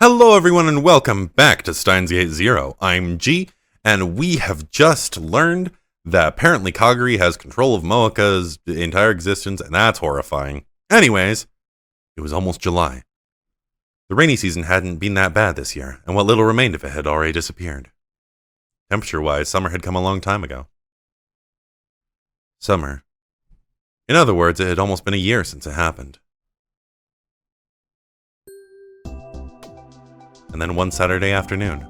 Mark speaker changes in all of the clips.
Speaker 1: Hello everyone and welcome back to Steins 80. I'm G, and we have just learned that apparently Kagari has control of Moeka's entire existence, and that's horrifying. Anyways, it was almost July. The rainy season hadn't been that bad this year, and what little remained of it had already disappeared. Temperature-wise, summer had come a long time ago. Summer. In other words, it had almost been a year since it happened. And then one Saturday afternoon.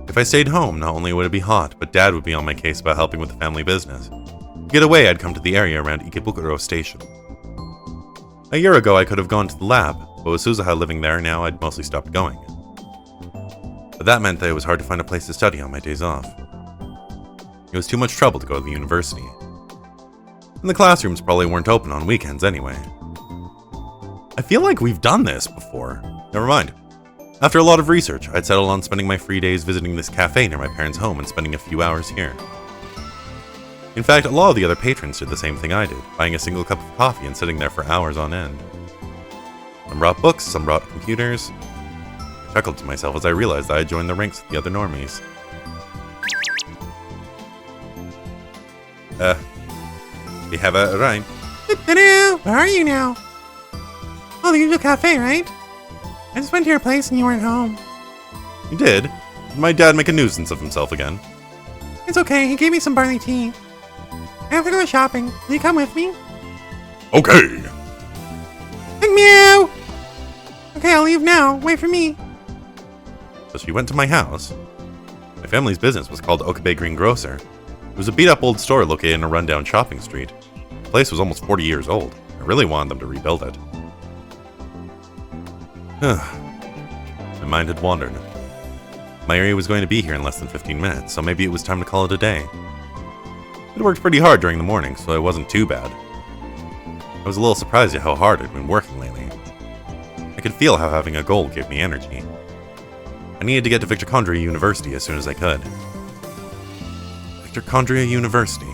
Speaker 1: If I stayed home, not only would it be hot, but Dad would be on my case about helping with the family business. To get away, I'd come to the area around Ikebukuro Station. A year ago, I could have gone to the lab, but with Suzuha living there now, I'd mostly stopped going. But that meant that it was hard to find a place to study on my days off. It was too much trouble to go to the university. And the classrooms probably weren't open on weekends anyway. I feel like we've done this before. Never mind. After a lot of research, I'd settled on spending my free days visiting this cafe near my parents' home and spending a few hours here. In fact, a lot of the other patrons did the same thing I did, buying a single cup of coffee and sitting there for hours on end. Some brought books, some brought computers. I chuckled to myself as I realized that I had joined the ranks of the other normies. You have a rhyme?
Speaker 2: Hello, where are you now? Oh, the usual cafe, right? I just went to your place and you weren't home.
Speaker 1: You did? Did my dad make a nuisance of himself again?
Speaker 2: It's okay, he gave me some barley tea. I have to go shopping. Will you come with me?
Speaker 1: Okay!
Speaker 2: And meow! Okay, I'll leave now. Wait for me.
Speaker 1: So she went to my house. My family's business was called Okabe Green Grocer. It was a beat-up old store located in a rundown shopping street. The place was almost 40 years old. I really wanted them to rebuild it. My mind had wandered. My area was going to be here in less than 15 minutes, so maybe it was time to call it a day. I'd worked pretty hard during the morning, so it wasn't too bad. I was a little surprised at how hard I'd been working lately. I could feel how having a goal gave me energy. I needed to get to Victor University as soon as I could. Victor University.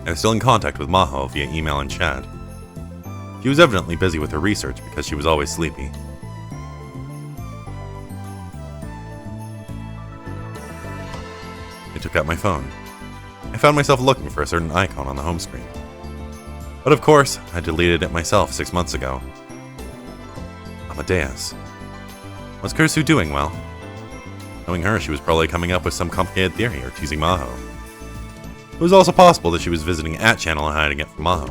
Speaker 1: I was still in contact with Maho via email and chat. She was evidently busy with her research because she was always sleepy. I took out my phone. I found myself looking for a certain icon on the home screen. But of course, I deleted it myself 6 months ago. Amadeus. Was Kursu doing well? Knowing her, she was probably coming up with some complicated theory or teasing Maho. It was also possible that she was visiting @channel and hiding it from Maho.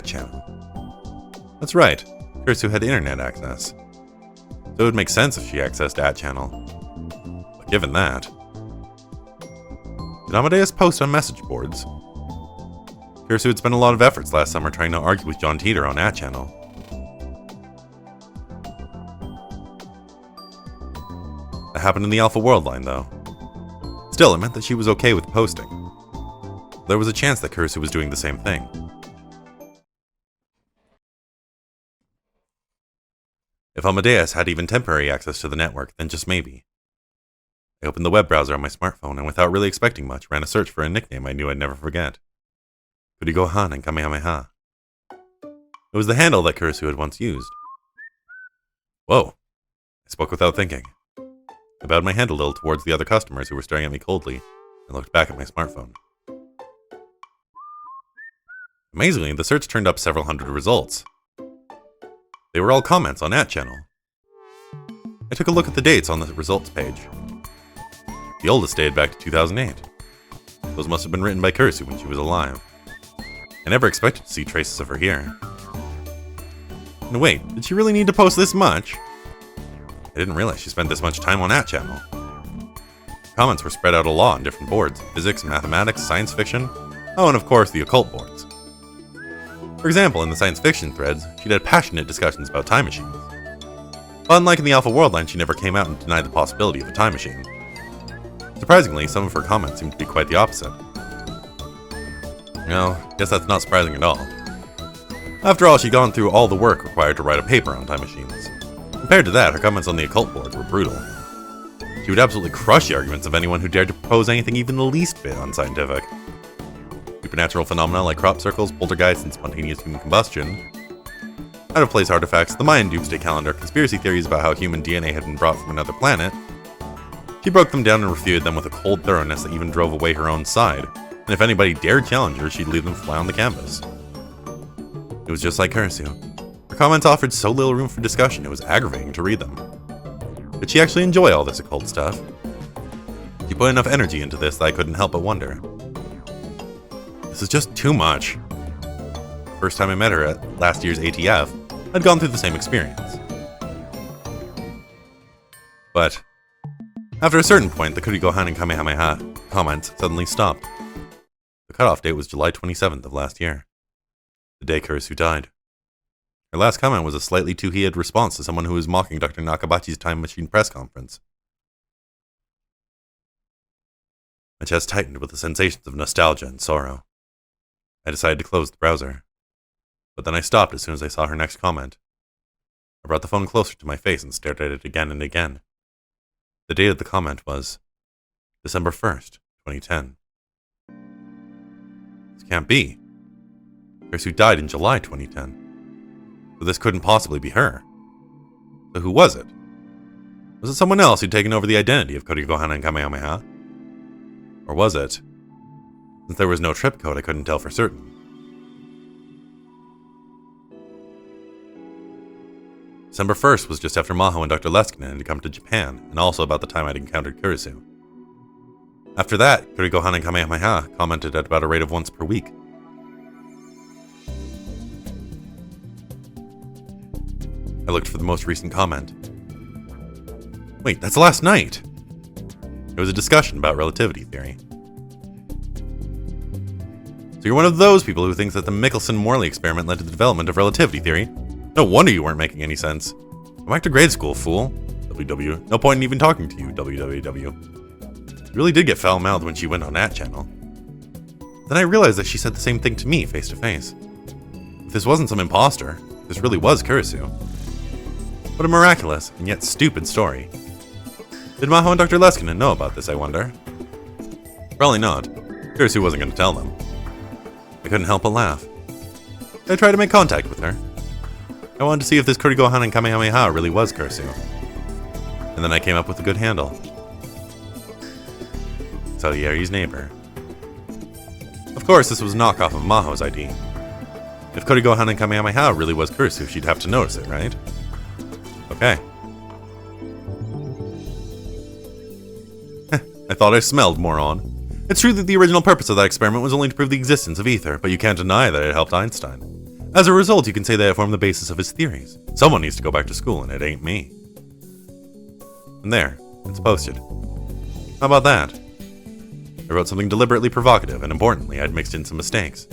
Speaker 1: @channel? That's right, Kursu had internet access. So it would make sense if she accessed @channel. But given that... Did Amadeus post on message boards? Kursu had spent a lot of efforts last summer trying to argue with John Teeter on @channel. That happened in the Alpha World line, though. Still, it meant that she was okay with posting. There was a chance that Kursu was doing the same thing. If Amadeus had even temporary access to the network, then just maybe. I opened the web browser on my smartphone and without really expecting much, ran a search for a nickname I knew I'd never forget. Kurigohan and Kamehameha. It was the handle that Kursu had once used. Whoa. I spoke without thinking. I bowed my head a little towards the other customers who were staring at me coldly, and looked back at my smartphone. Amazingly, the search turned up several hundred results. They were all comments on @channel. I took a look at the dates on the results page. The oldest dated back to 2008. Those must have been written by Kursu when she was alive. I never expected to see traces of her here. And wait, did she really need to post this much? I didn't realize she spent this much time on @channel. Comments were spread out a lot on different boards: physics, mathematics, science fiction, oh, and of course the occult boards. For example, in the science fiction threads, she'd had passionate discussions about time machines. But unlike in the Alpha World line, she never came out and denied the possibility of a time machine. Surprisingly, some of her comments seemed to be quite the opposite. Well, guess that's not surprising at all. After all, she'd gone through all the work required to write a paper on time machines. Compared to that, her comments on the occult boards were brutal. She would absolutely crush the arguments of anyone who dared to propose anything even the least bit unscientific. supernatural phenomena like crop circles, poltergeists, and spontaneous human combustion, out-of-place artifacts, the Mayan doomsday calendar, conspiracy theories about how human DNA had been brought from another planet. She broke them down and refuted them with a cold thoroughness that even drove away her own side, and if anybody dared challenge her, she'd leave them fly on the canvas. It was just like Kurisu. Her comments offered so little room for discussion, it was aggravating to read them. Did she actually enjoy all this occult stuff? She put enough energy into this that I couldn't help but wonder. This is just too much. First time I met her at last year's ATF, I'd gone through the same experience. But after a certain point, the Kurigohan and Kamehameha comments suddenly stopped. The cutoff date was July 27th of last year, the day Kurisu died. Her last comment was a slightly too heated response to someone who was mocking Dr. Nakabachi's time machine press conference. My chest tightened with the sensations of nostalgia and sorrow. I decided to close the browser, but then I stopped as soon as I saw her next comment. I brought the phone closer to my face and stared at it again and again. The date of the comment was December 1st, 2010. This can't be. Kurisu died in July 2010. So this couldn't possibly be her. So who was it? Was it someone else who'd taken over the identity of Kurigohan and Kamehameha? Or was it? Since there was no trip code, I couldn't tell for certain. December 1st was just after Maho and Dr. Leskinen had come to Japan, and also about the time I'd encountered Kurisu. After that, Kurigohan and Kamehameha commented at about a rate of once per week. I looked for the most recent comment. Wait, that's last night! It was a discussion about relativity theory. So you're one of those people who thinks that the Michelson-Morley experiment led to the development of relativity theory? No wonder you weren't making any sense. Go back to grade school, fool. WW. No point in even talking to you, WWW. You really did get foul-mouthed when she went on that channel. Then I realized that she said the same thing to me face to face. If this wasn't some imposter, this really was Kurisu. What a miraculous and yet stupid story. Did Maho and Dr. Leskinen know about this, I wonder? Probably not. Kurisu wasn't going to tell them. I couldn't help but laugh. I tried to make contact with her. I wanted to see if this Kurigohan and Kamehameha really was Kurisu. And then I came up with a good handle. Salieri's neighbor. Of course, this was a knockoff of Maho's ID. If Kurigohan and Kamehameha really was Kurisu, she'd have to notice it, right? Okay. I thought I smelled, moron. It's true that the original purpose of that experiment was only to prove the existence of ether, but you can't deny that it helped Einstein. As a result, you can say that it formed the basis of his theories. Someone needs to go back to school, and it ain't me. And there, it's posted. How about that? I wrote something deliberately provocative, and importantly, I'd mixed in some mistakes.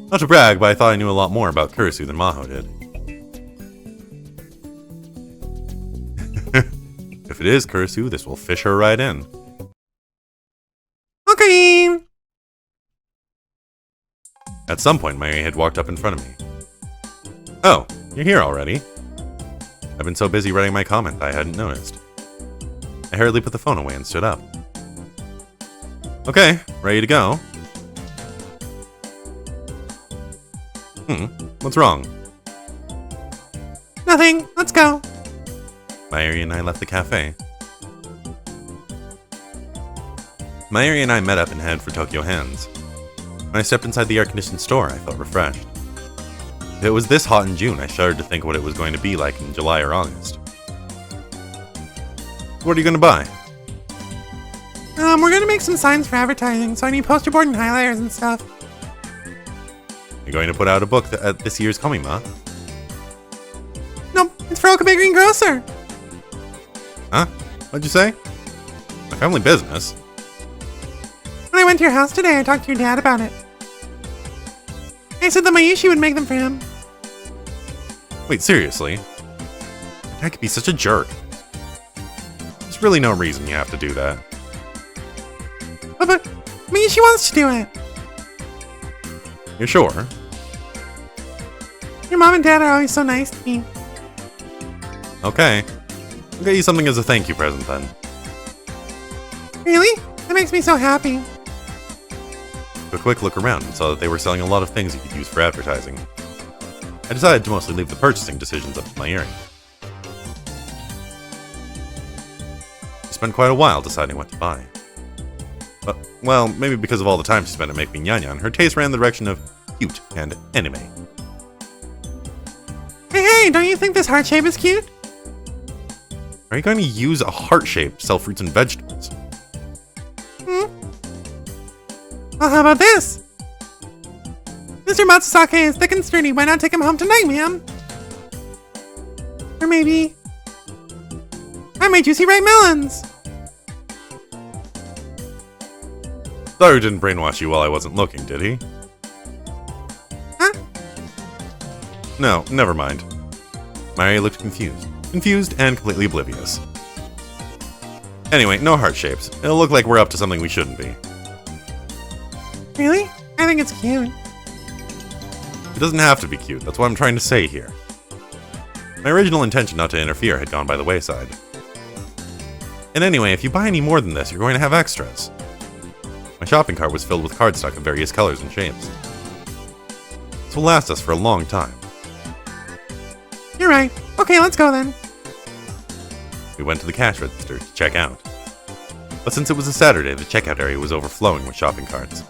Speaker 1: Not to brag, but I thought I knew a lot more about Kurisu than Maho did. If it is Kurisu, this will fish her right in.
Speaker 2: Okay.
Speaker 1: At some point, Mary had walked up in front of me. Oh, you're here already? I've been so busy writing my comment I hadn't noticed. I hurriedly put the phone away and stood up. Okay, ready to go? What's wrong?
Speaker 2: Nothing. Let's go.
Speaker 1: Mayuri and I left the cafe. Mayuri and I met up and headed for Tokyo Hands. When I stepped inside the air-conditioned store, I felt refreshed. If it was this hot in June, I shuddered to think what it was going to be like in July or August. What are you going to buy?
Speaker 2: We're gonna make some signs for advertising, so I need poster board and highlighters and stuff.
Speaker 1: You're going to put out a book at this year's Komima?
Speaker 2: Nope, it's for Okabe Greengrocer.
Speaker 1: Huh? What'd you say? My family business.
Speaker 2: When I went to your house today, I talked to your dad about it. I said that Mayushi would make them for him.
Speaker 1: Wait, seriously? I could be such a jerk. There's really no reason you have to do that.
Speaker 2: But Mayushi wants to do it.
Speaker 1: You're sure?
Speaker 2: Your mom and dad are always so nice to me.
Speaker 1: Okay. I'll get you something as a thank you present then.
Speaker 2: Really? That makes me so happy.
Speaker 1: a quick look around and saw that they were selling a lot of things you could use for advertising. I decided to mostly leave the purchasing decisions up to Mayuri. She spent quite a while deciding what to buy. But, well, maybe because of all the time she spent at making Nyan, her taste ran in the direction of cute and anime.
Speaker 2: Hey, don't you think this heart shape is cute?
Speaker 1: Are you going to use a heart shape to sell fruits and vegetables?
Speaker 2: Well, how about this? Mr. Matsusake is thick and sturdy. Why not take him home tonight, ma'am? Or maybe... I made juicy ripe melons!
Speaker 1: Tharu didn't brainwash you while I wasn't looking, did he?
Speaker 2: Huh?
Speaker 1: No, never mind. Mayuri looked confused. Confused and completely oblivious. Anyway, no heart shapes. It'll look like we're up to something we shouldn't be.
Speaker 2: Really? I think it's cute.
Speaker 1: It doesn't have to be cute, that's what I'm trying to say here. My original intention not to interfere had gone by the wayside. And anyway, if you buy any more than this, you're going to have extras. My shopping cart was filled with cardstock of various colors and shapes. This will last us for a long time.
Speaker 2: You're right. Okay, let's go then.
Speaker 1: We went to the cash register to check out. But since it was a Saturday, the checkout area was overflowing with shopping carts.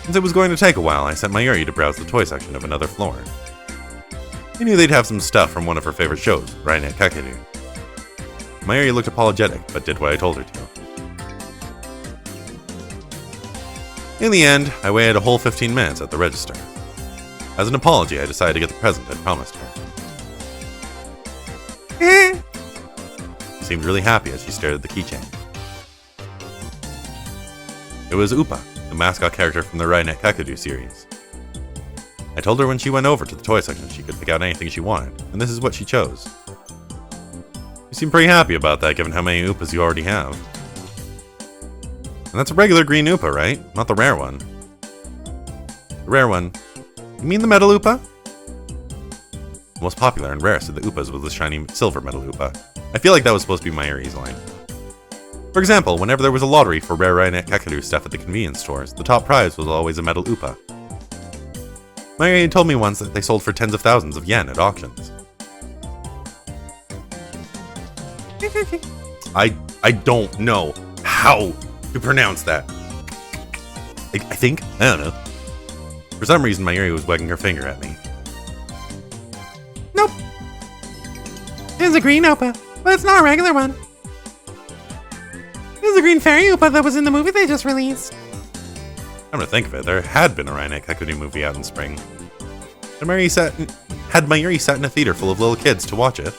Speaker 1: Since it was going to take a while, I sent Mayuri to browse the toy section of another floor. I knew they'd have some stuff from one of her favorite shows, Rainet Kakeru. Mayuri looked apologetic, but did what I told her to. In the end, I waited a whole 15 minutes at the register. As an apology, I decided to get the present I'd promised her. She seemed really happy as she stared at the keychain. It was Upa, the mascot character from the Rainet Kakeru series. I told her when she went over to the toy section she could pick out anything she wanted, and this is what she chose. You seem pretty happy about that given how many Upas you already have. And that's a regular green Upa, right? Not the rare one. The rare one. You mean the metal Upa? The most popular and rarest of the Upas was the shiny silver metal Upa. I feel like that was supposed to be Mayuri's line. For example, whenever there was a lottery for rare Rainet Kakeru stuff at the convenience stores, the top prize was always a metal Upa. Mayuri told me once that they sold for tens of thousands of yen at auctions. I don't know how to pronounce that. I think? I don't know. For some reason, Mayuri was wagging her finger at me.
Speaker 2: Nope. It's a green Upa, but it's not a regular one. This is the green fairy Upa that was in the movie they just released.
Speaker 1: Come to think of it, there had been a Rainet Kakeru movie out in spring. Had Mayuri sat in a theater full of little kids to watch it?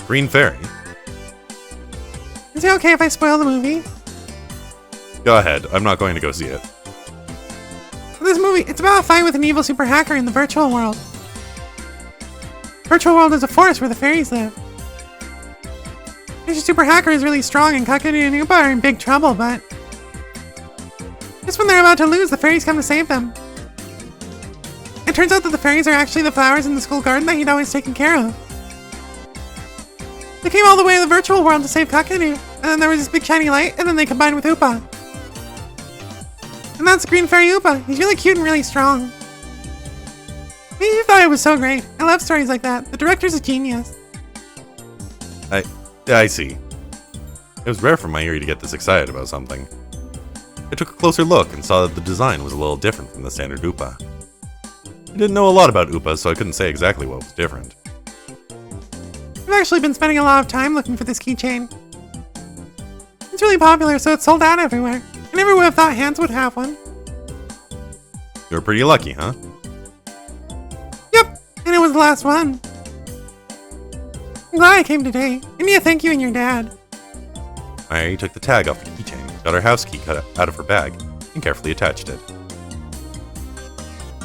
Speaker 1: Green Fairy?
Speaker 2: Is it okay if I spoil the movie?
Speaker 1: Go ahead, I'm not going to go see it.
Speaker 2: This movie, it's about a fight with an evil super hacker in the virtual world. Virtual world is a forest where the fairies live. This super hacker is really strong and Kakeru and Upa are in big trouble, but... just when they're about to lose, the fairies come to save them. It turns out that the fairies are actually the flowers in the school garden that he'd always taken care of. They came all the way to the virtual world to save Kakeru, and then there was this big shiny light, and then they combined with Upa. And that's Green Fairy Upa. He's really cute and really strong. I thought it was so great. I love stories like that. The director's a genius.
Speaker 1: I see. It was rare for Mayuri to get this excited about something. I took a closer look and saw that the design was a little different from the standard Upa. I didn't know a lot about Upas, so I couldn't say exactly what was different.
Speaker 2: I've actually been spending a lot of time looking for this keychain. It's really popular, so it's sold out everywhere. I never would have thought Hans would have one.
Speaker 1: You were pretty lucky, huh?
Speaker 2: Yep, and it was the last one. I'm glad I came today. I need to thank you and your dad.
Speaker 1: Mayuri took the tag off the keychain, got her house key cut out of her bag, and carefully attached it.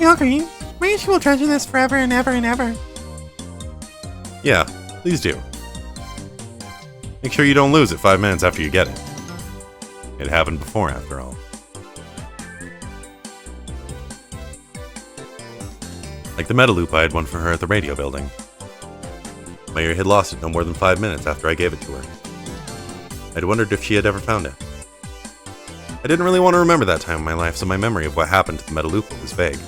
Speaker 2: Y'all green. Maybe she will treasure this forever and ever and ever.
Speaker 1: Yeah, please do. Make sure you don't lose it 5 minutes after you get it. It happened before, after all. Like the metal loop I had won for her at the radio building. Mayuri had lost it no more than 5 minutes after I gave it to her. I'd wondered if she had ever found it. I didn't really want to remember that time in my life, so my memory of what happened to the Metalupa was vague.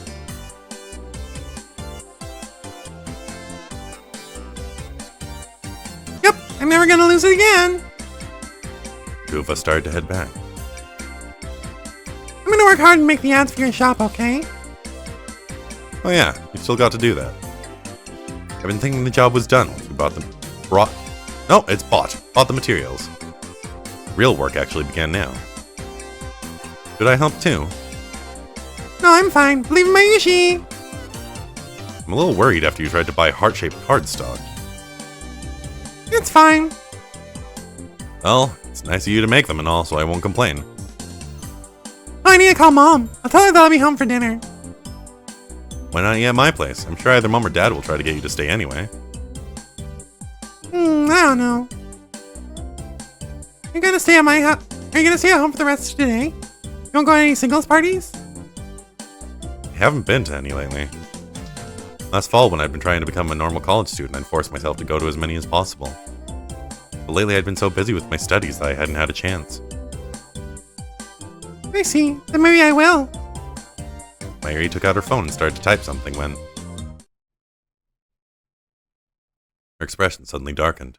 Speaker 2: Yep, I'm never gonna lose it again.
Speaker 1: Two of us started to head back.
Speaker 2: I'm gonna work hard and make the ads for your shop, okay?
Speaker 1: Oh yeah, you still got to do that. I've been thinking the job was done once we bought the bought the materials. Real work actually began now. Should I help too?
Speaker 2: No, I'm fine. Believe in my Yushi.
Speaker 1: I'm a little worried after you tried to buy heart-shaped cardstock.
Speaker 2: It's fine.
Speaker 1: Well, it's nice of you to make them and all, so I won't complain.
Speaker 2: Oh, I need to call Mom. I'll tell her that I'll be home for dinner.
Speaker 1: Why not eat at my place? I'm sure either Mom or Dad will try to get you to stay anyway.
Speaker 2: I don't know. Are you gonna stay at my house? Are you gonna stay at home for the rest of today? You won't go to any singles parties?
Speaker 1: I haven't been to any lately. Last fall, when I'd been trying to become a normal college student, I'd forced myself to go to as many as possible. But lately I'd been so busy with my studies that I hadn't had a chance.
Speaker 2: I see. Then maybe I will.
Speaker 1: Mayuri took out her phone and started to type something when her expression suddenly darkened.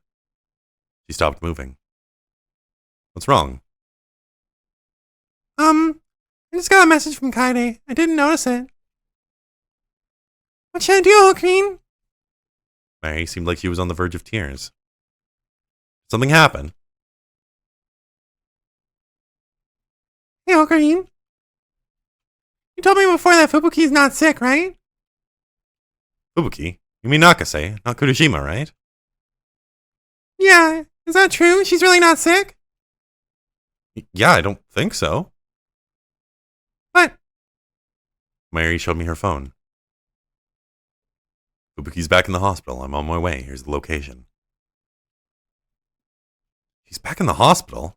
Speaker 1: She stopped moving. What's wrong?
Speaker 2: I just got a message from Kaide. I didn't notice it. What should I do, Ocarine?
Speaker 1: Mary seemed like she was on the verge of tears. Something happened.
Speaker 2: Hey, Ocarine. You told me before that Fubuki's not sick, right?
Speaker 1: Fubuki? You mean Nakase, not Kurishima, right?
Speaker 2: Yeah, is that true? She's really not sick?
Speaker 1: Yeah, I don't think so.
Speaker 2: What?
Speaker 1: Mary showed me her phone. Fubuki's back in the hospital. I'm on my way. Here's the location. She's back in the hospital?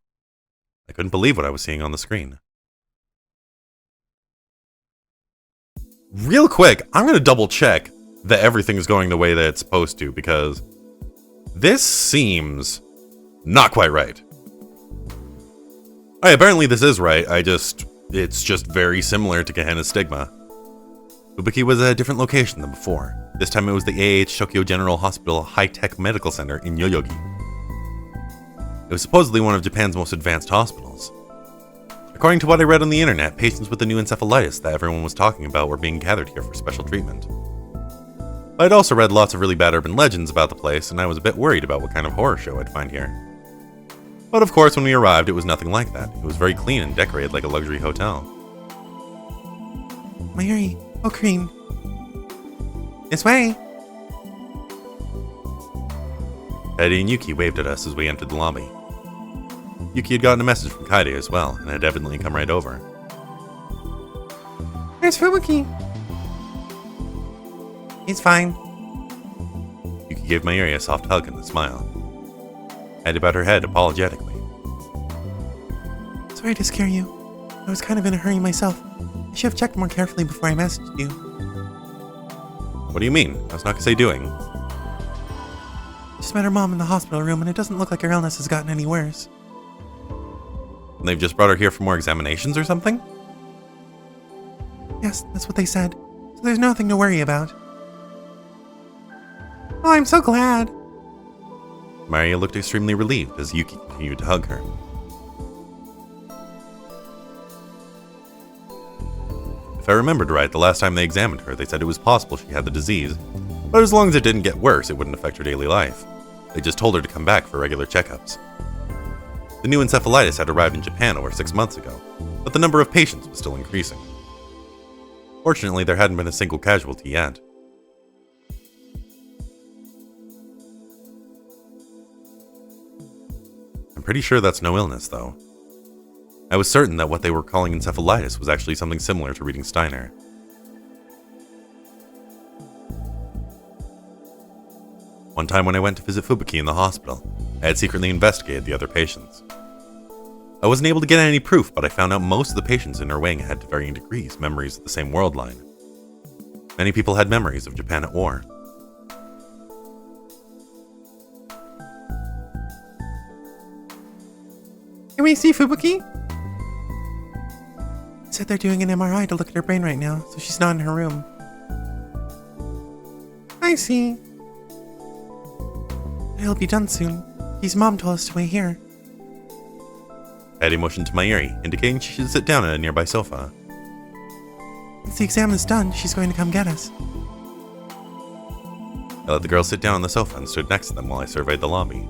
Speaker 1: I couldn't believe what I was seeing on the screen. Real quick, I'm going to double check that everything's going the way that it's supposed to, because this seems not quite right. Alright, apparently this is right. It's just very similar to Gehenna's Stigma. Fubuki was at a different location than before. This time it was the AH Tokyo General Hospital High-Tech Medical Center in Yoyogi. It was supposedly one of Japan's most advanced hospitals. According to what I read on the internet, patients with the new encephalitis that everyone was talking about were being gathered here for special treatment. I'd also read lots of really bad urban legends about the place, and I was a bit worried about what kind of horror show I'd find here. But of course, when we arrived, it was nothing like that. It was very clean and decorated like a luxury hotel.
Speaker 2: Mayuri, Ocarine. This way.
Speaker 1: Eddie and Yuki waved at us as we entered the lobby. Yuki had gotten a message from Kaide as well, and had evidently come right over.
Speaker 2: Where's Fubuki? He's fine.
Speaker 1: Yuki gave Mayuri a soft hug and a smile. Eddie bowed her head apologetically.
Speaker 2: Sorry to scare you. I was kind of in a hurry myself. I should have checked more carefully before I messaged you.
Speaker 1: What do you mean? How's Nakase doing?
Speaker 2: Just met her mom in the hospital room, and it doesn't look like her illness has gotten any worse.
Speaker 1: And they've just brought her here for more examinations or something?
Speaker 2: Yes, that's what they said. So there's nothing to worry about. Oh, I'm so glad.
Speaker 1: Maria looked extremely relieved as Yuki continued to hug her. If I remembered right, the last time they examined her, they said it was possible she had the disease, but as long as it didn't get worse, it wouldn't affect her daily life. They just told her to come back for regular checkups. The new encephalitis had arrived in Japan over 6 months ago, but the number of patients was still increasing. Fortunately, there hadn't been a single casualty yet. I'm pretty sure that's no illness, though. I was certain that what they were calling encephalitis was actually something similar to reading Steiner. One time when I went to visit Fubuki in the hospital, I had secretly investigated the other patients. I wasn't able to get any proof, but I found out most of the patients in her wing had to varying degrees memories of the same world line. Many people had memories of Japan at war.
Speaker 2: Can we see Fubuki? Said they're doing an MRI to look at her brain right now, so she's not in her room. I see. It'll be done soon. His mom told us to wait here.
Speaker 1: Patty motioned to my ear, indicating she should sit down at a nearby sofa.
Speaker 2: Once the exam is done, she's going to come get us.
Speaker 1: I let the girls sit down on the sofa and stood next to them while I surveyed the lobby.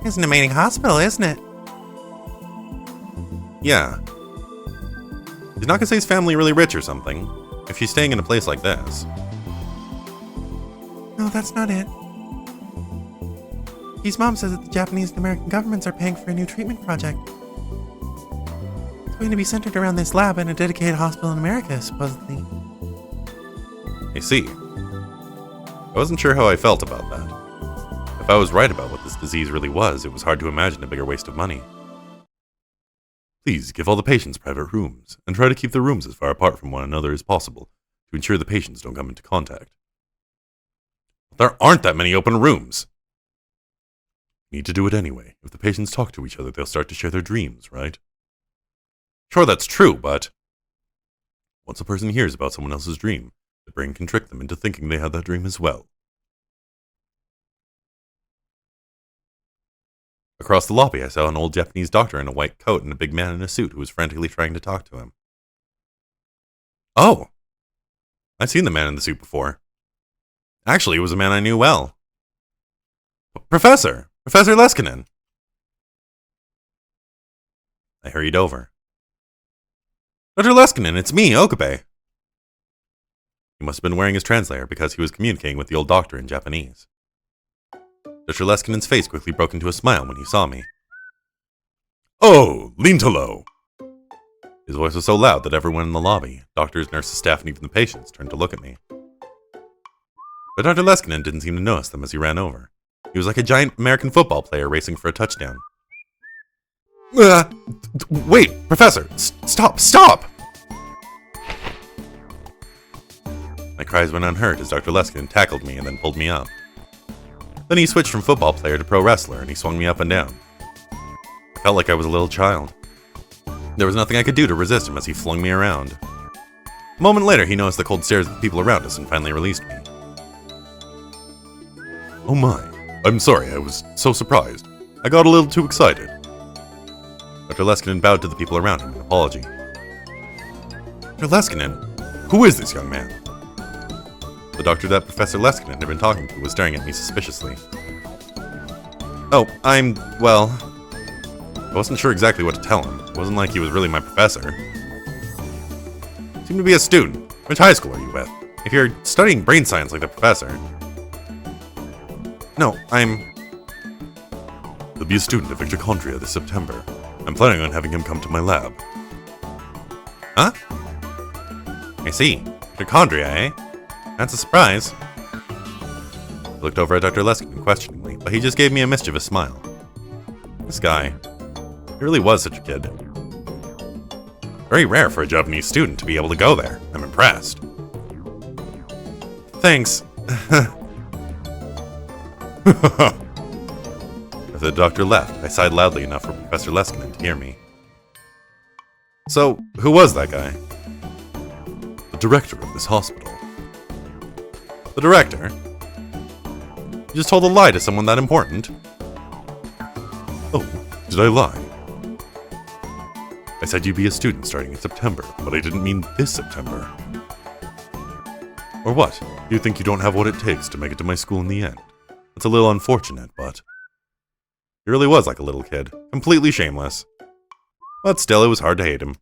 Speaker 2: It's an amazing hospital, isn't it?
Speaker 1: Yeah. He's not gonna say his family really rich or something, if she's staying in a place like this.
Speaker 2: No, that's not it. His mom says that the Japanese and American governments are paying for a new treatment project. It's going to be centered around this lab and a dedicated hospital in America, supposedly.
Speaker 1: I see. I wasn't sure how I felt about that. If I was right about what this disease really was, it was hard to imagine a bigger waste of money. Please give all the patients private rooms, and try to keep the rooms as far apart from one another as possible, to ensure the patients don't come into contact. There aren't that many open rooms! Need to do it anyway. If the patients talk to each other, they'll start to share their dreams, right? Sure, that's true, but once a person hears about someone else's dream, the brain can trick them into thinking they had that dream as well. Across the lobby, I saw an old Japanese doctor in a white coat and a big man in a suit who was frantically trying to talk to him. Oh! I've seen the man in the suit before. Actually, it was a man I knew well. Professor Leskinen! I hurried over. Dr. Leskinen, it's me, Okabe. He must have been wearing his translator because he was communicating with the old doctor in Japanese. Dr. Leskinen's face quickly broke into a smile when he saw me. Oh, Lintalo! His voice was so loud that everyone in the lobby, doctors, nurses, staff, and even the patients, turned to look at me. But Dr. Leskinen didn't seem to notice them as he ran over. He was like a giant American football player racing for a touchdown. Wait, Professor! Stop! My cries went unheard as Dr. Leskinen tackled me and then pulled me up. Then he switched from football player to pro wrestler and he swung me up and down. I felt like I was a little child. There was nothing I could do to resist him as he flung me around. A moment later, he noticed the cold stares of the people around us and finally released me. Oh my, I'm sorry, I was so surprised. I got a little too excited. Dr. Leskinen bowed to the people around him in apology. Dr. Leskinen, who is this young man? The doctor that Professor Leskinen had been talking to was staring at me suspiciously. Oh, well, I wasn't sure exactly what to tell him. It wasn't like he was really my professor. Seemed to be a student. Which high school are you with? If you're studying brain science like the professor. No, He'll be a student of mitochondria this September. I'm planning on having him come to my lab. Huh? I see. Mitochondria, eh? That's a surprise. I looked over at Dr. Leskinen questioningly, but he just gave me a mischievous smile. This guy, he really was such a kid. Very rare for a Japanese student to be able to go there. I'm impressed. Thanks. After the doctor left, I sighed loudly enough for Professor Leskinen to hear me. So, who was that guy? The director of this hospital. The director? You just told a lie to someone that important? Oh, did I lie? I said you'd be a student starting in September, but I didn't mean this September. Or what? You think you don't have what it takes to make it to my school in the end? It's a little unfortunate, but he really was like a little kid, completely shameless. But still, it was hard to hate him.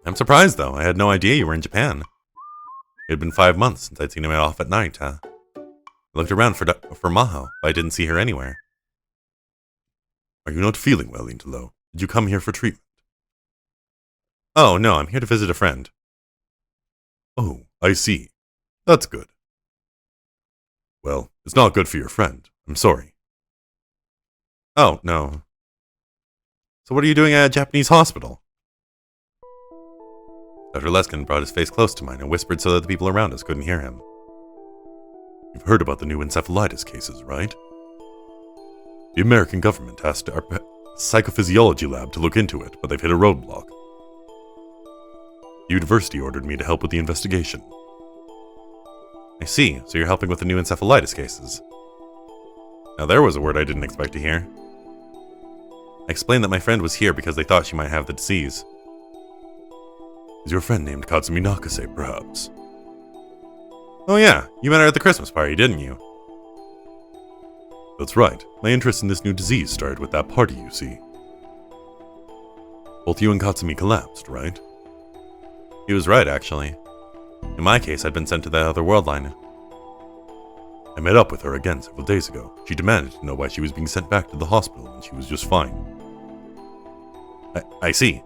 Speaker 1: I'm surprised, though. I had no idea you were in Japan. It had been 5 months since I'd seen him off at night, huh? I looked around for Maho, but I didn't see her anywhere. Are you not feeling well, Intelo? Did you come here for treatment? Oh, no, I'm here to visit a friend. Oh, I see. That's good. Well, it's not good for your friend. I'm sorry. Oh, no. So what are you doing at a Japanese hospital? Dr. Leskinen brought his face close to mine and whispered so that the people around us couldn't hear him. You've heard about the new encephalitis cases, right? The American government asked our psychophysiology lab to look into it, but they've hit a roadblock. The university ordered me to help with the investigation. I see, so you're helping with the new encephalitis cases. Now there was a word I didn't expect to hear. I explained that my friend was here because they thought she might have the disease. Is your friend named Katsumi Nakase, perhaps? Oh yeah, you met her at the Christmas party, didn't you? That's right. My interest in this new disease started with that party, you see. Both you and Katsumi collapsed, right? He was right, actually. In my case, I'd been sent to that other world line. I met up with her again several days ago. She demanded to know why she was being sent back to the hospital when she was just fine. I see.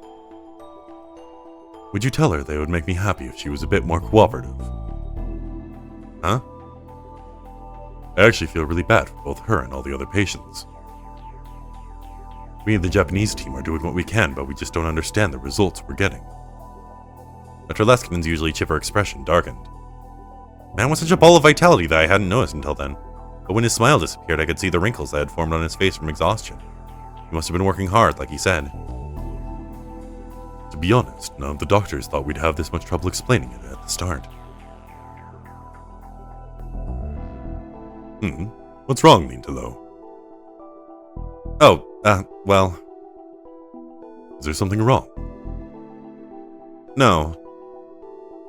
Speaker 1: Would you tell her that it would make me happy if she was a bit more cooperative? Huh? I actually feel really bad for both her and all the other patients. We and the Japanese team are doing what we can, but we just don't understand the results we're getting. Dr. Leskinen's usually chipper expression darkened. Man was such a ball of vitality that I hadn't noticed until then, but when his smile disappeared I could see the wrinkles that had formed on his face from exhaustion. He must have been working hard, like he said. To be honest, none of the doctors thought we'd have this much trouble explaining it at the start. What's wrong, Lintelo? Oh, well... Is there something wrong? No.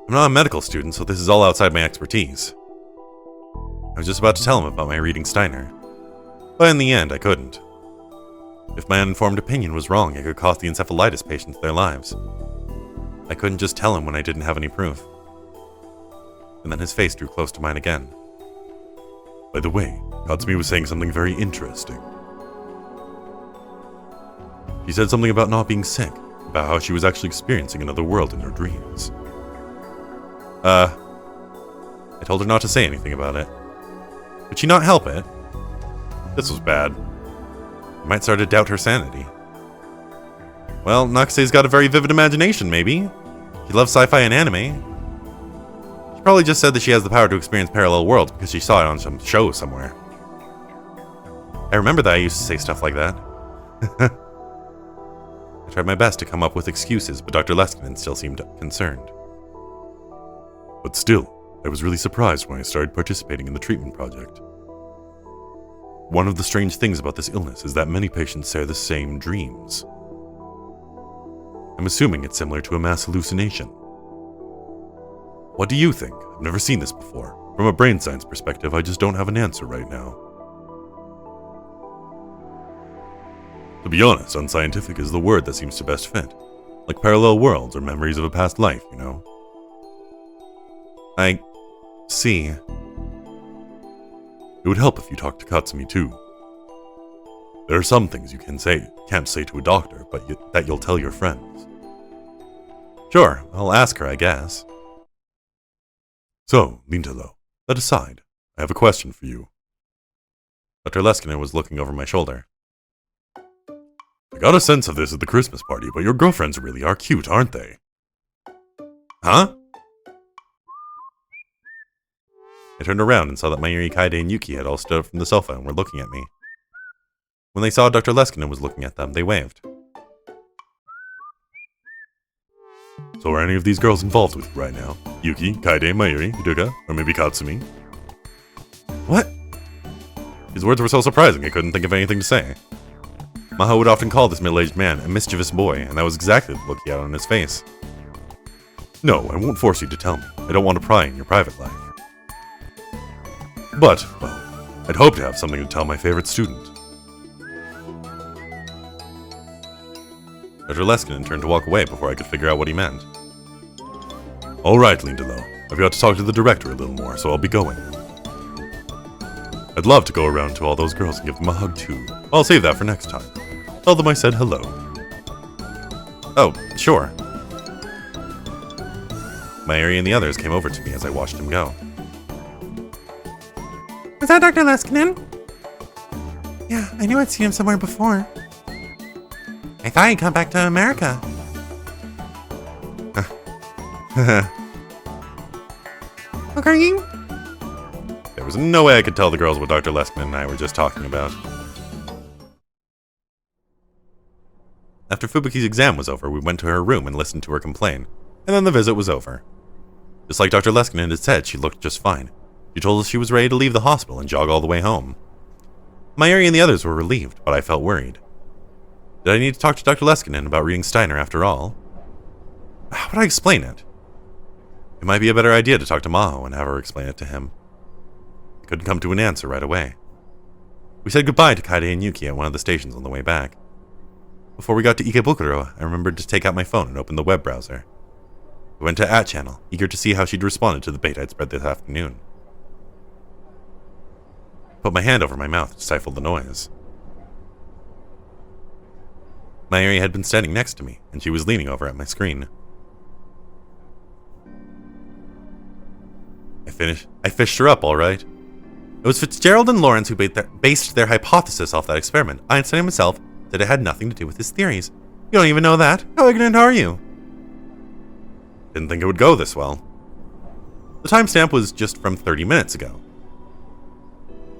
Speaker 1: I'm not a medical student, so this is all outside my expertise. I was just about to tell him about my reading Steiner. But in the end, I couldn't. If my uninformed opinion was wrong, it could cost the encephalitis patients their lives. I couldn't just tell him when I didn't have any proof. And then his face drew close to mine again. By the way, Katsumi was saying something very interesting. She said something about not being sick, about how she was actually experiencing another world in her dreams. I told her not to say anything about it. Could she not help it? This was bad. I might start to doubt her sanity. Well, Nakase's got a very vivid imagination, maybe. She loves sci-fi and anime. She probably just said that she has the power to experience parallel worlds because she saw it on some show somewhere. I remember that I used to say stuff like that. I tried my best to come up with excuses, but Dr. Leskinen still seemed concerned. But still, I was really surprised when I started participating in the treatment project. One of the strange things about this illness is that many patients share the same dreams. I'm assuming it's similar to a mass hallucination. What do you think? I've never seen this before. From a brain science perspective, I just don't have an answer right now. To be honest, unscientific is the word that seems to best fit. Like parallel worlds or memories of a past life, you know? I see. It would help if you talked to Katsumi too. There are some things you can't say to a doctor, but that you'll tell your friends. Sure, I'll ask her, I guess. So, Lintelo, that aside, I have a question for you. Dr. Leskinen was looking over my shoulder. I got a sense of this at the Christmas party, but your girlfriends really are cute, aren't they? Huh? I turned around and saw that Mayuri, Kaide, and Yuki had all stood up from the sofa and were looking at me. When they saw Dr. Leskinen was looking at them, they waved. So are any of these girls involved with you right now? Yuki, Kaide, Mayuri, Hiruka, or maybe Katsumi? What? His words were so surprising I couldn't think of anything to say. Maha would often call this middle-aged man a mischievous boy, and that was exactly the look he had on his face. No, I won't force you to tell me. I don't want to pry in your private life. But, well, I'd hope to have something to tell my favorite student. Dr. Leskinen turned to walk away before I could figure out what he meant. Alright, Lintelo. I've got to talk to the director a little more, so I'll be going. I'd love to go around to all those girls and give them a hug too. I'll save that for next time. Tell them I said hello. Oh, sure. Mayuri and the others came over to me as I watched him go.
Speaker 2: Was that Dr. Leskinen? Yeah, I knew I'd seen him somewhere before. I thought he'd come back to America. Okay.
Speaker 1: There was no way I could tell the girls what Dr. Leskinen and I were just talking about. After Fubuki's exam was over, we went to her room and listened to her complain, and then the visit was over. Just like Dr. Leskinen had said, she looked just fine. She told us she was ready to leave the hospital and jog all the way home. Mayuri and the others were relieved, but I felt worried. Did I need to talk to Dr. Leskinen about reading Steiner after all? How would I explain it? It might be a better idea to talk to Maho and have her explain it to him. I couldn't come to an answer right away. We said goodbye to Kaide and Yuki at one of the stations on the way back. Before we got to Ikebukuro, I remembered to take out my phone and open the web browser. I went to @channel, eager to see how she'd responded to the bait I'd spread this afternoon. I put my hand over my mouth to stifle the noise. Mayuri had been standing next to me, and she was leaning over at my screen. I fished her up, all right. It was Fitzgerald and Lawrence who based their hypothesis off that experiment. Einstein himself said it had nothing to do with his theories. You don't even know that? How ignorant are you? Didn't think it would go this well. The timestamp was just from 30 minutes ago.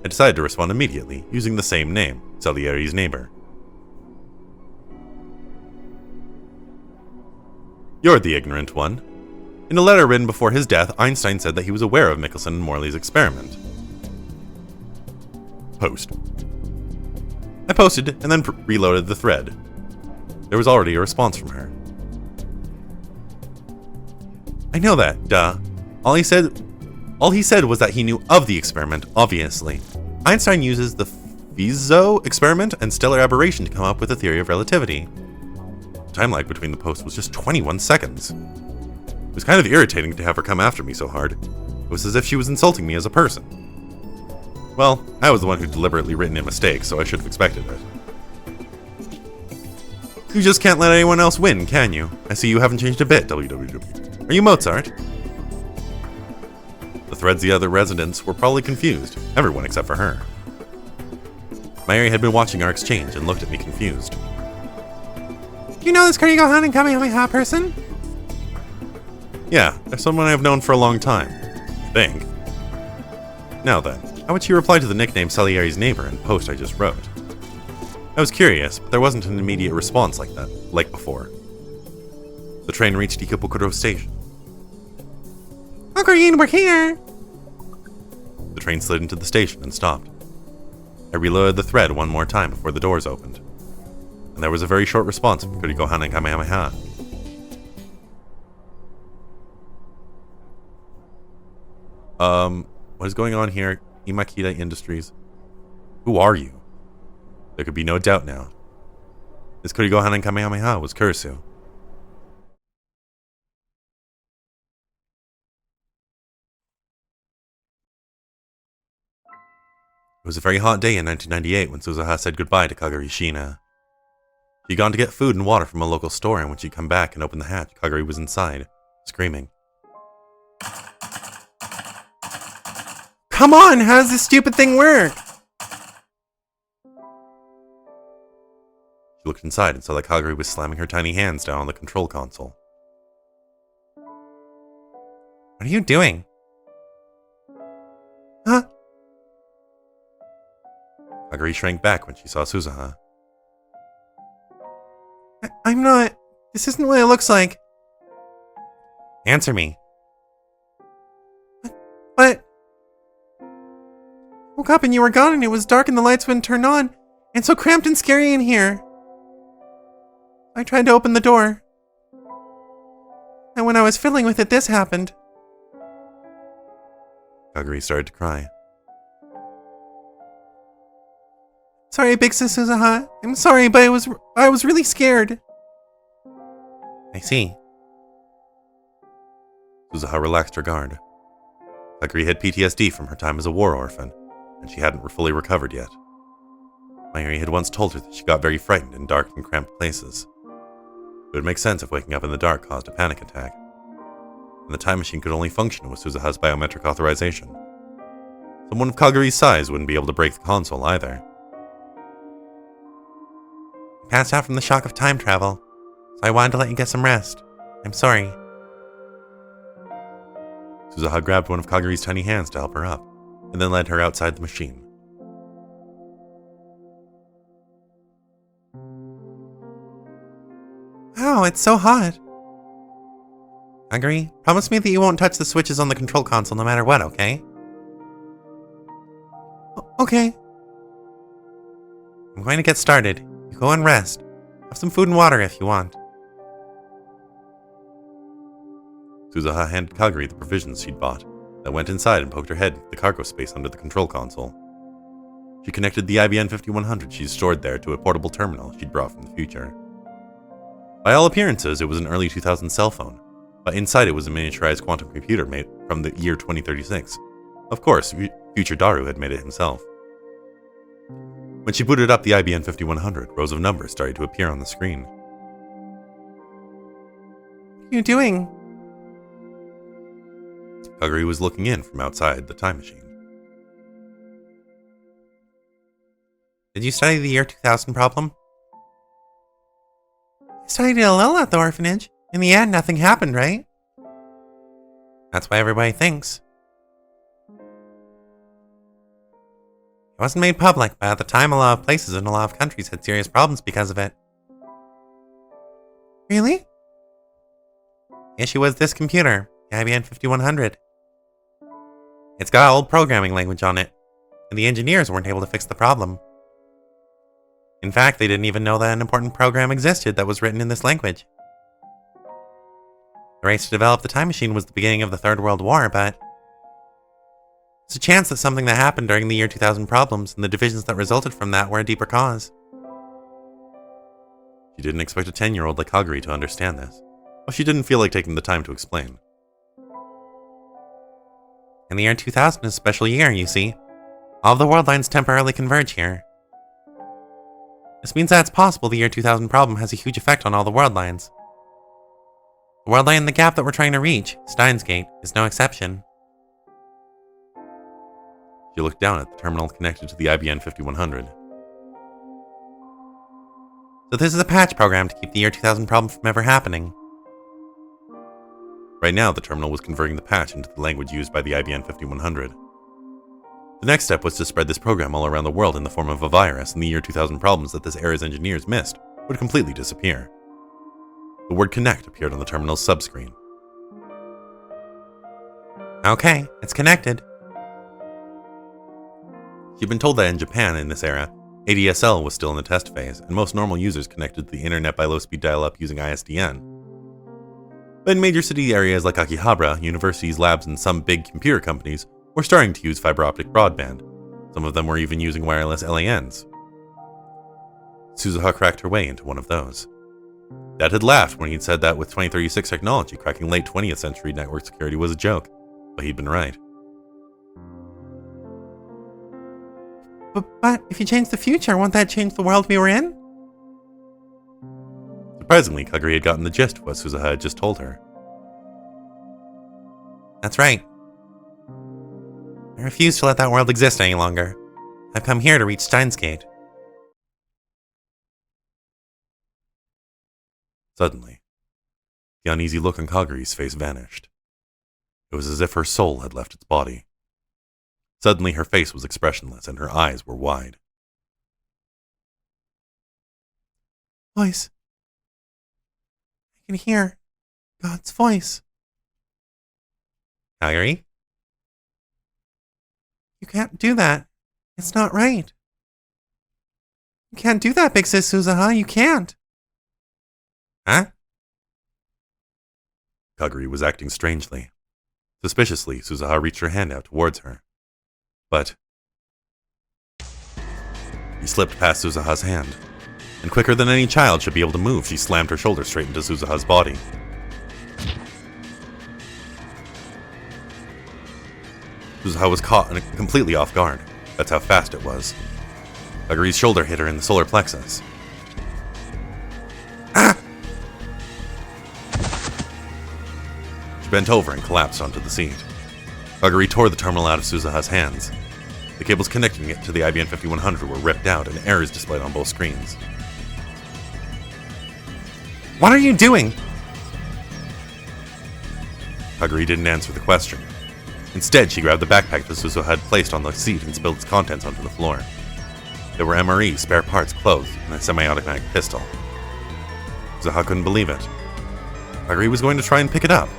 Speaker 1: I decided to respond immediately, using the same name, Salieri's neighbor. You're the ignorant one. In a letter written before his death, Einstein said that he was aware of Michelson and Morley's experiment. Post. I posted and then reloaded the thread. There was already a response from her. I know that, duh. All he said was that he knew of the experiment, obviously. Einstein uses the Fizeau experiment and stellar aberration to come up with a theory of relativity. The time lag between the posts was just 21 seconds. It was kind of irritating to have her come after me so hard. It was as if she was insulting me as a person. Well, I was the one who deliberately written in mistake, so I should have expected it. You just can't let anyone else win, can you? I see you haven't changed a bit, www. Are you Mozart? The threads the other residents were probably confused, everyone except for her. Mayuri had been watching our exchange and looked at me confused.
Speaker 2: Do you know this Kurigohan and Kamehameha person?
Speaker 1: Yeah, they're someone I've known for a long time. I think. Now then, how would she reply to the nickname Salieri's neighbor in the post I just wrote? I was curious, but there wasn't an immediate response like that, like before. The train reached Ikebukuro Station.
Speaker 2: Uncle Yin, we're here!
Speaker 1: The train slid into the station and stopped. I reloaded the thread one more time before the doors opened. And there was a very short response from Kurigohan and Kamehameha. What is going on here? Imakita Industries. Who are you? There could be no doubt now. This Kurigohan and Kamehameha was Kurisu. It was a very hot day in 1998 when Suzuha said goodbye to Kagari Shina. She'd gone to get food and water from a local store, and when she'd come back and opened the hatch, Kagari was inside, screaming.
Speaker 2: Come on, how does this stupid thing work?
Speaker 1: She looked inside and saw that Kagari was slamming her tiny hands down on the control console.
Speaker 2: What are you doing? Huh?
Speaker 1: Kagari shrank back when she saw Suzuha.
Speaker 2: I'm not... This isn't what it looks like.
Speaker 1: Answer me.
Speaker 2: What? I woke up and you were gone and it was dark and the lights wouldn't turn on. And so cramped and scary in here. I tried to open the door. And when I was fiddling with it, this happened.
Speaker 1: Kagari started to cry.
Speaker 2: Sorry, Big Sis Suzuha. I'm sorry, but I was really scared.
Speaker 1: I see. Suzuha relaxed her guard. Kagari had PTSD from her time as a war orphan, and she hadn't fully recovered yet. Mayuri had once told her that she got very frightened in dark and cramped places. It would make sense if waking up in the dark caused a panic attack. And the time machine could only function with Suzuha's biometric authorization. Someone of Kagari's size wouldn't be able to break the console either.
Speaker 2: I passed out from the shock of time travel, so I wanted to let you get some rest. I'm sorry.
Speaker 1: Suzuha grabbed one of Kagari's tiny hands to help her up, and then led her outside the machine.
Speaker 2: Wow, it's so hot. Kagari, promise me that you won't touch the switches on the control console no matter what, okay? Okay. I'm going to get started. You go and rest. Have some food and water if you want.
Speaker 1: Suzuha handed Kagari the provisions she'd bought, then went inside and poked her head into the cargo space under the control console. She connected the IBM 5100 she'd stored there to a portable terminal she'd brought from the future. By all appearances, it was an early 2000s cell phone, but inside it was a miniaturized quantum computer made from the year 2036. Of course, future Daru had made it himself. When she booted up the IBM 5100, rows of numbers started to appear on the screen.
Speaker 2: What are you doing?
Speaker 1: Kagari was looking in from outside the time machine.
Speaker 2: Did you study the year 2000 problem? I studied it a little at the orphanage. In the end, nothing happened, right? That's why everybody thinks. It wasn't made public, but at the time a lot of places and a lot of countries had serious problems because of it. Really? The issue was this computer, the IBM 5100. It's got old programming language on it, and the engineers weren't able to fix the problem. In fact, they didn't even know that an important program existed that was written in this language. The race to develop the time machine was the beginning of the Third World War, but there's a chance that something that happened during the year 2000 problems and the divisions that resulted from that were a deeper cause.
Speaker 1: She didn't expect a 10-year-old like Kagari to understand this, but she didn't feel like taking the time to explain.
Speaker 2: In the year 2000 is a special year, you see. All of the world lines temporarily converge here. This means that it's possible the year 2000 problem has a huge effect on all the world lines. The world line in the gap that we're trying to reach, Steins Gate, is no exception.
Speaker 1: She looked down at the terminal connected to the IBM 5100.
Speaker 2: So this is a patch program to keep the year 2000 problem from ever happening.
Speaker 1: Right now, the terminal was converting the patch into the language used by the IBM 5100. The next step was to spread this program all around the world in the form of a virus, and the year 2000 problems that this era's engineers missed would completely disappear. The word connect appeared on the terminal's subscreen.
Speaker 2: Okay, it's connected.
Speaker 1: She'd been told that in Japan in this era, ADSL was still in the test phase, and most normal users connected to the internet by low-speed dial-up using ISDN. But in major city areas like Akihabara, universities, labs, and some big computer companies were starting to use fiber optic broadband. Some of them were even using wireless LANs. Suzuha cracked her way into one of those. Dad had laughed when he'd said that with 2036 technology, cracking late 20th century network security was a joke, but he'd been right.
Speaker 2: But if you change the future, won't that change the world we were in?
Speaker 1: Surprisingly, Kagari had gotten the gist of what Suzuha had just told her.
Speaker 2: That's right. I refuse to let that world exist any longer. I've come here to reach Steins Gate.
Speaker 1: Suddenly, the uneasy look on Kagari's face vanished. It was as if her soul had left its body. Suddenly, her face was expressionless and her eyes were wide.
Speaker 2: Voice. I can hear God's voice.
Speaker 1: Kagari?
Speaker 2: You can't do that. It's not right. You can't do that, Big Sis Suzuha. You can't.
Speaker 1: Huh? Kagari was acting strangely. Suspiciously, Suzuha reached her hand out towards her. But he slipped past Suzuha's hand, and quicker than any child should be able to move, she slammed her shoulder straight into Suzuha's body. Suzuha was caught and completely off guard. That's how fast it was. Kagari's shoulder hit her in the solar plexus.
Speaker 2: Ah!
Speaker 1: She bent over and collapsed onto the seat. Kagari tore the terminal out of Suzuha's hands. The cables connecting it to the IBM 5100 were ripped out and errors displayed on both screens.
Speaker 2: What are you doing?
Speaker 1: Kagari didn't answer the question. Instead, she grabbed the backpack that Suzuha had placed on the seat and spilled its contents onto the floor. There were MRE, spare parts, clothes, and a semi-automatic pistol. Suzuha couldn't believe it. Kagari was going to try and pick it up.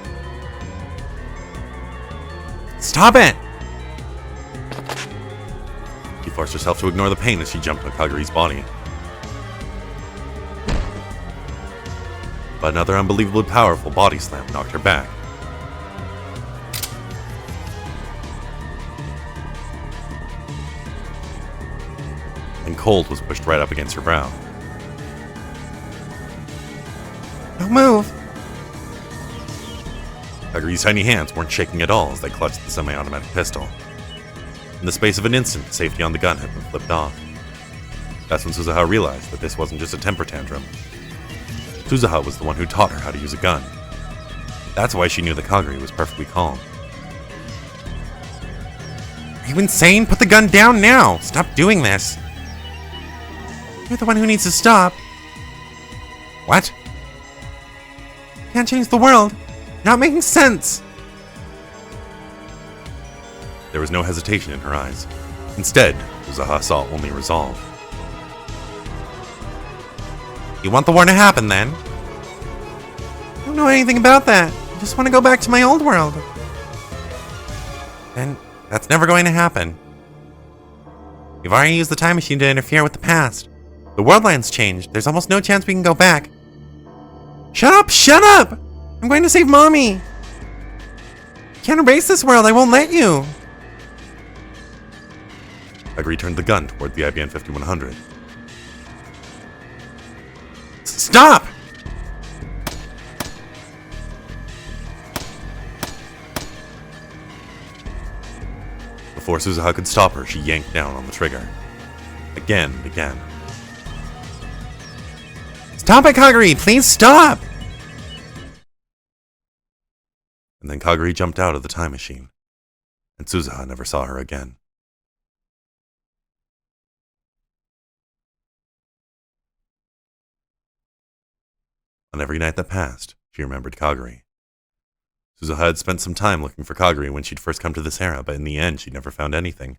Speaker 2: Stop it!
Speaker 1: She forced herself to ignore the pain as she jumped on Kagari's body. But another unbelievably powerful body slam knocked her back. And cold was pushed right up against her brow.
Speaker 2: Don't move!
Speaker 1: Kagari's tiny hands weren't shaking at all as they clutched the semi-automatic pistol. In the space of an instant, the safety on the gun had been flipped off. That's when Suzuha realized that this wasn't just a temper tantrum. Suzuha was the one who taught her how to use a gun. That's why she knew that Kagari was perfectly calm.
Speaker 2: Are you insane? Put the gun down now! Stop doing this! You're the one who needs to stop.
Speaker 1: What?
Speaker 2: Can't change the world. You're not making sense.
Speaker 1: There was no hesitation in her eyes. Instead, Suzuha saw only resolve.
Speaker 2: You want the war to happen, then? I don't know anything about that. I just want to go back to my old world. And that's never going to happen. You've already used the time machine to interfere with the past. The world line's changed. There's almost no chance we can go back. Shut up! Shut up! I'm going to save Mommy! You can't erase this world. I won't let you.
Speaker 1: Kagari turned the gun toward the IBM 5100.
Speaker 2: Stop!
Speaker 1: Before Suzuha could stop her, she yanked down on the trigger. Again and again.
Speaker 2: Stop it, Kagari! Please stop!
Speaker 1: And then Kagari jumped out of the time machine, and Suzuha never saw her again. On every night that passed, she remembered Kagari. Suzuha had spent some time looking for Kagari when she'd first come to this era, but in the end, she'd never found anything.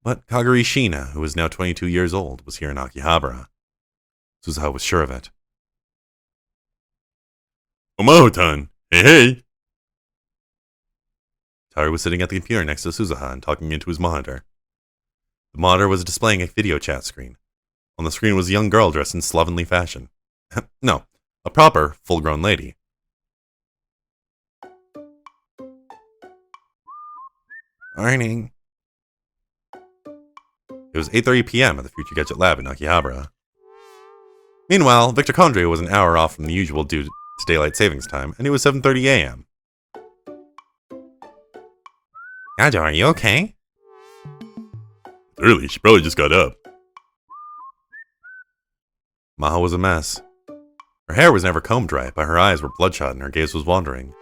Speaker 1: But Kagari Shina, who was now 22 years old, was here in Akihabara. Suzuha was sure of it. Omaho-tan! Hey, hey! Tari was sitting at the computer next to Suzuha and talking into his monitor. The monitor was displaying a video chat screen. On the screen was a young girl dressed in slovenly fashion. No, a proper, full-grown lady.
Speaker 2: Morning.
Speaker 1: It was 8:30 p.m. at the Future Gadget Lab in Akihabara. Meanwhile, Victor Condre was an hour off from the usual due to daylight savings time, and it was 7:30 a.m.
Speaker 2: Yajo, are you okay?
Speaker 1: Early, she probably just got up. Maho was a mess. Her hair was never combed right, but her eyes were bloodshot and her gaze was wandering.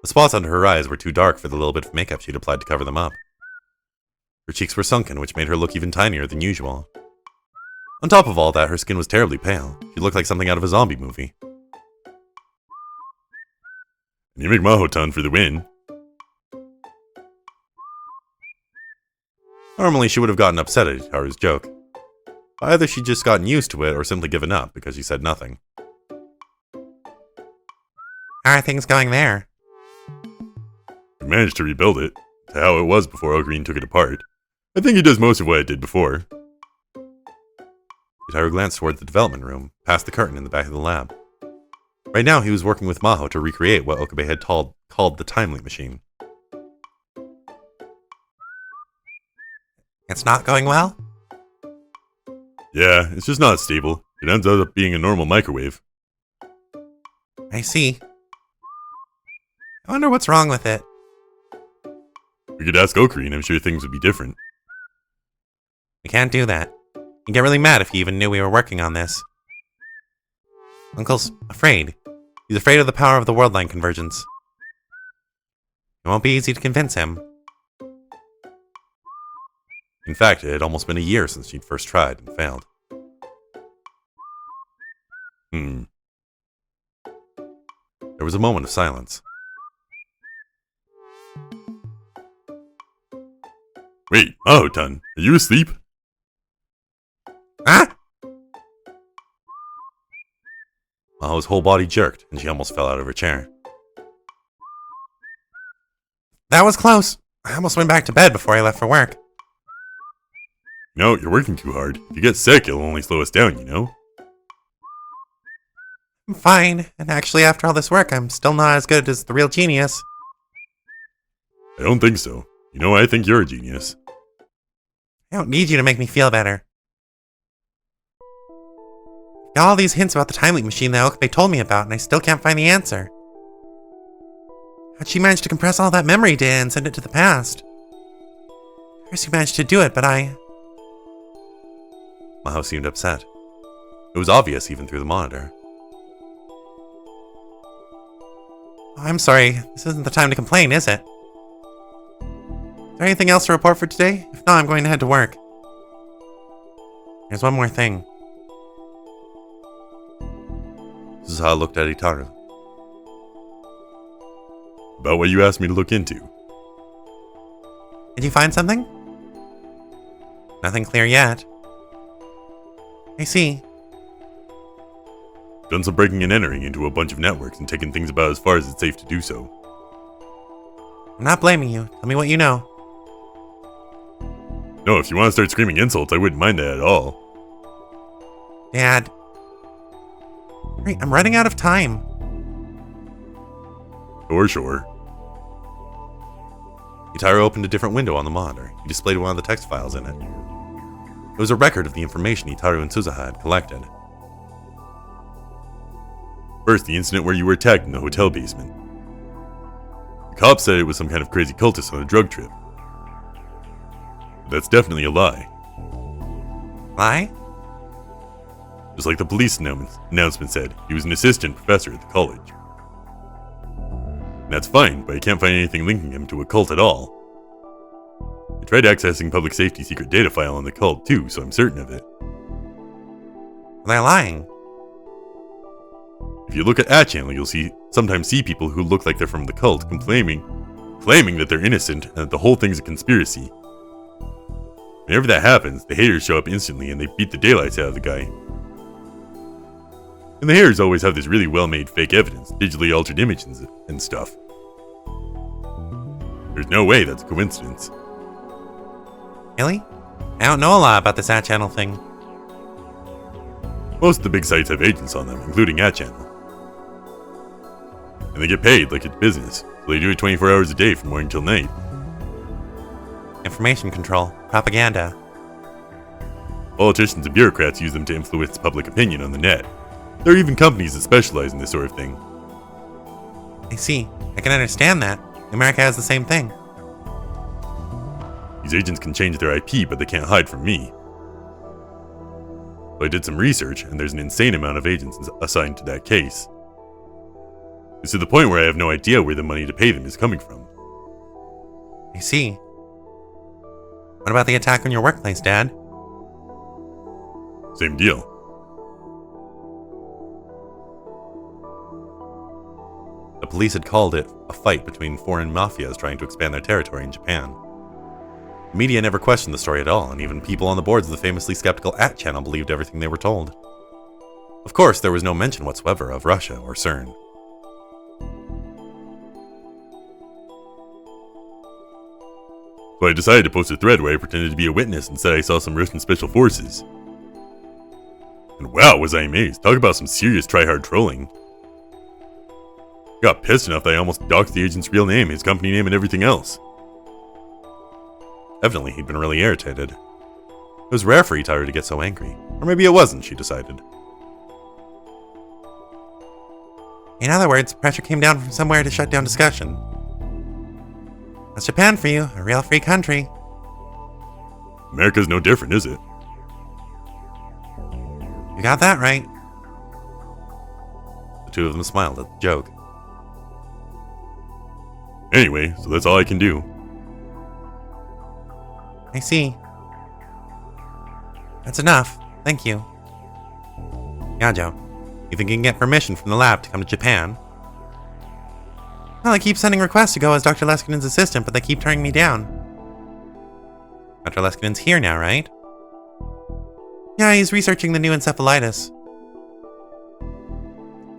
Speaker 1: The spots under her eyes were too dark for the little bit of makeup she'd applied to cover them up. Her cheeks were sunken, which made her look even tinier than usual. On top of all that, her skin was terribly pale. She looked like something out of a zombie movie. You make Maho-tan for the win. Normally, she would have gotten upset at Itaru's joke. Either she'd just gotten used to it or simply given up because he said nothing.
Speaker 2: How are things going there?
Speaker 1: We managed to rebuild it to how it was before El Green took it apart. I think he does most of what it did before. Itaru glanced toward the development room, past the curtain in the back of the lab. Right now, he was working with Maho to recreate what Okabe had called the Time Leap Machine.
Speaker 2: It's not going well?
Speaker 1: Yeah, it's just not stable. It ends up being a normal microwave.
Speaker 2: I see. I wonder what's wrong with it.
Speaker 1: We could ask Okri and I'm sure things would be different.
Speaker 2: We can't do that. He'd get really mad if he even knew we were working on this. Uncle's afraid. He's afraid of the power of the world line convergence. It won't be easy to convince him.
Speaker 1: In fact, it had almost been a year since she'd first tried and failed. There was a moment of silence. Wait, Maho-tan, are you asleep?
Speaker 2: Ah!
Speaker 1: Maho's whole body jerked, and she almost fell out of her chair.
Speaker 2: That was close. I almost went back to bed before I left for work.
Speaker 1: No, you're working too hard. If you get sick, it'll only slow us down, you know?
Speaker 2: I'm fine, and actually after all this work, I'm still not as good as the real genius.
Speaker 1: I don't think so. You know, I think you're a genius.
Speaker 2: I don't need you to make me feel better. Got all these hints about the time leak machine that Okabe told me about, and I still can't find the answer. How'd she manage to compress all that memory data and send it to the past? Of course you managed to do it, but
Speaker 1: Maho seemed upset. It was obvious even through the monitor.
Speaker 2: Oh, I'm sorry, this isn't the time to complain, is it? Is there anything else to report for today? If not, I'm going to head to work. There's one more thing.
Speaker 1: Suzaha looked at Itaru. About what you asked me to look into.
Speaker 2: Did you find something? Nothing clear yet. I see.
Speaker 1: Done some breaking and entering into a bunch of networks and taken things about as far as it's safe to do so.
Speaker 2: I'm not blaming you. Tell me what you know.
Speaker 1: No, if you want to start screaming insults, I wouldn't mind that at all.
Speaker 2: Dad. Hurry, I'm running out of time.
Speaker 1: Sure. Itaru opened a different window on the monitor. He displayed one of the text files in it. It was a record of the information Itaru and Suzaha had collected. First, the incident where you were attacked in the hotel basement. The cops said it was some kind of crazy cultist on a drug trip. But that's definitely a lie.
Speaker 2: Lie?
Speaker 1: Just like the police announcement said, he was an assistant professor at the college. And that's fine, but I can't find anything linking him to a cult at all. I tried accessing public safety secret data file on the cult too, so I'm certain of it.
Speaker 2: They're lying.
Speaker 1: If you look at channel, you'll sometimes see people who look like they're from the cult claiming that they're innocent and that the whole thing's a conspiracy. Whenever that happens, the haters show up instantly and they beat the daylights out of the guy. And the haters always have this really well-made fake evidence, digitally altered images and stuff. There's no way that's a coincidence.
Speaker 2: Really? I don't know a lot about this channel thing.
Speaker 1: Most of the big sites have agents on them, including channel. And they get paid like it's business, so they do it 24 hours a day from morning till night.
Speaker 2: Information control. Propaganda.
Speaker 1: Politicians and bureaucrats use them to influence public opinion on the net. There are even companies that specialize in this sort of thing.
Speaker 2: I see. I can understand that. America has the same thing.
Speaker 1: These agents can change their IP, but they can't hide from me. So I did some research, and there's an insane amount of agents assigned to that case. It's to the point where I have no idea where the money to pay them is coming from.
Speaker 2: I see. What about the attack on your workplace, Dad?
Speaker 1: Same deal. The police had called it a fight between foreign mafias trying to expand their territory in Japan. The media never questioned the story at all, and even people on the boards of the famously skeptical channel believed everything they were told. Of course, there was no mention whatsoever of Russia or CERN. So I decided to post a thread where I pretended to be a witness and said I saw some Russian special forces. And wow, was I amazed. Talk about some serious try-hard trolling. I got pissed enough that I almost doxed the agent's real name, his company name, and everything else. Evidently, he'd been really irritated. It was rare for Itaru to get so angry. Or maybe it wasn't, she decided.
Speaker 2: In other words, pressure came down from somewhere to shut down discussion. That's Japan for you, a real free country.
Speaker 1: America's no different, is it?
Speaker 2: You got that right.
Speaker 1: The two of them smiled at the joke. Anyway, so that's all I can do.
Speaker 2: I see. That's enough. Thank you. Yajo, you think you can get permission from the lab to come to Japan? Well, I keep sending requests to go as Dr. Leskinen's assistant, but they keep turning me down. Dr. Leskinen's here now, right? Yeah, he's researching the new encephalitis.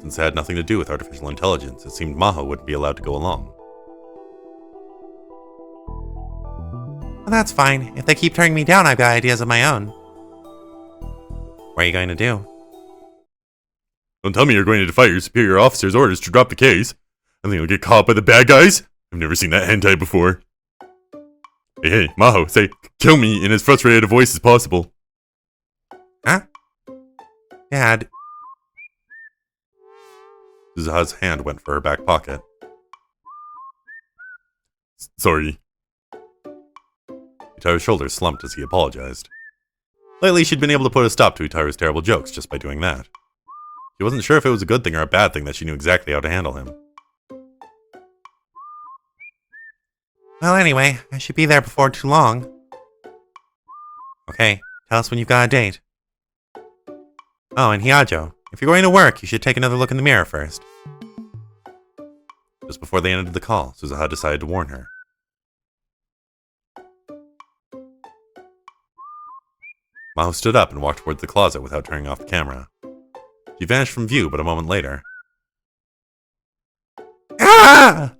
Speaker 1: since it had nothing to do with artificial intelligence, it seemed Maho wouldn't be allowed to go along.
Speaker 2: Well, that's fine. If they keep turning me down, I've got ideas of my own. What are you going to do?
Speaker 1: Don't tell me you're going to defy your superior officer's orders to drop the case. I think you'll get caught by the bad guys. I've never seen that hentai before. Hey, Maho, say, kill me in as frustrated a voice as possible.
Speaker 2: Huh? Dad.
Speaker 1: Suzuha's hand went for her back pocket. Sorry. Utaru's shoulders slumped as he apologized. Lately, she'd been able to put a stop to Utaru's terrible jokes just by doing that. She wasn't sure if it was a good thing or a bad thing that she knew exactly how to handle him.
Speaker 2: Well, anyway, I should be there before too long. Okay, tell us when you've got a date. Oh, and Hyajo, if you're going to work, you should take another look in the mirror first.
Speaker 1: Just before they ended the call, Suzuha decided to warn her. Maho stood up and walked towards the closet without turning off the camera. She vanished from view, but a moment later...
Speaker 2: Ah!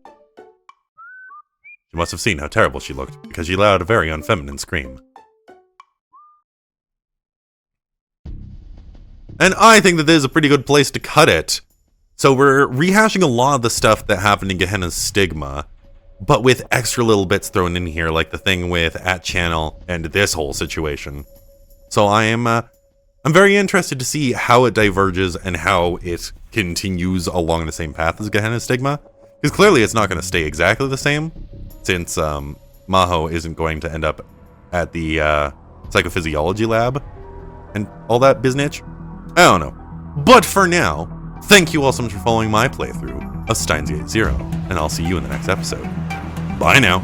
Speaker 1: She must have seen how terrible she looked, because she let out a very unfeminine scream. And I think that this is a pretty good place to cut it. So we're rehashing a lot of the stuff that happened in Gehenna's Stigma, but with extra little bits thrown in here, like the thing with @channel and this whole situation. So I'm very interested to see how it diverges and how it continues along the same path as Gehenna's Stigma, because clearly it's not going to stay exactly the same, since Maho isn't going to end up at the psychophysiology lab and all that biznitch. I don't know. But for now, thank you all so much for following my playthrough of Steins Gate Zero, and I'll see you in the next episode. Bye now.